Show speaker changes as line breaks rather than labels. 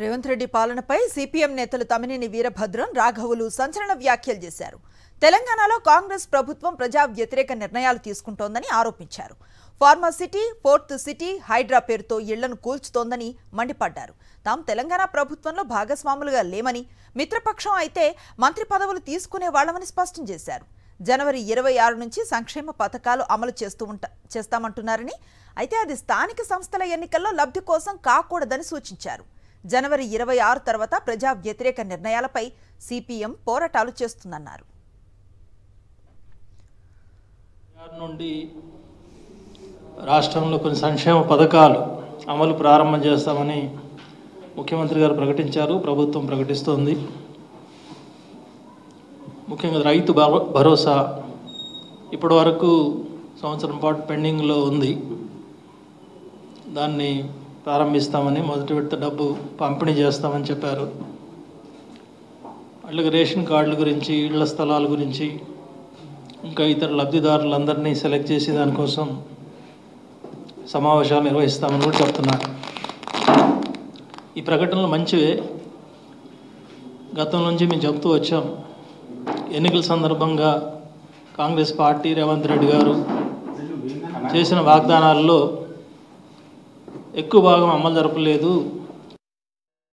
రేవంత్ రెడ్డి పాలనపై సిపిఎం నేతలు తమ్మినేని వీరభద్రం, రాఘవులు సంచలన వ్యాఖ్యలు చేశారు. తెలంగాణలో కాంగ్రెస్ ప్రభుత్వం ప్రజా వ్యతిరేక నిర్ణయాలు తీసుకుంటోందని ఆరోపించారు. ఫార్మాసిటీ, ఫోర్త్ సిటీ, హైడ్రా పేరుతో ఇళ్లను కూల్చుతోందని మండిపడ్డారు. తాము తెలంగాణ ప్రభుత్వంలో భాగస్వాములుగా లేమని, మిత్రపక్షం అయితే మంత్రి పదవులు తీసుకునే వాళ్లమని స్పష్టం చేశారు. జనవరి 26 నుంచి సంక్షేమ పథకాలు అమలు చేస్తామంటున్నారని, అయితే అది స్థానిక సంస్థల ఎన్నికల్లో లబ్ధి కోసం కాకూడదని సూచించారు. జనవరి 26 తర్వాత ప్రజా వ్యతిరేక నిర్ణయాలపై సిపిఎం పోరాటాలు చేస్తుందన్నారు.
నుండి రాష్ట్రంలో కొన్ని సంక్షేమ పథకాలు అమలు ప్రారంభం చేస్తామని ముఖ్యమంత్రి గారు ప్రకటించారు. ప్రభుత్వం ప్రకటిస్తోంది. ముఖ్యంగా రైతు భరోసా ఇప్పటి వరకు సంవత్సరం పాటు పెండింగ్లో ఉంది. దాన్ని ప్రారంభిస్తామని, మొదటి విడత డబ్బు పంపిణీ చేస్తామని చెప్పారు. అట్లాగే రేషన్ కార్డుల గురించి, ఇళ్ల స్థలాల గురించి, ఇంకా ఇతర లబ్ధిదారులందరినీ సెలెక్ట్ చేసి దానికోసం సమావేశాలు నిర్వహిస్తామని కూడా చెప్తున్నారు. ఈ ప్రకటనలు మంచివే. గతం నుంచి మేము చెప్తూ వచ్చాం. ఎన్నికల సందర్భంగా కాంగ్రెస్ పార్టీ, రేవంత్ రెడ్డి గారు చేసిన వాగ్దానాల్లో ఎక్కువ భాగం అమలు జరపలేదు.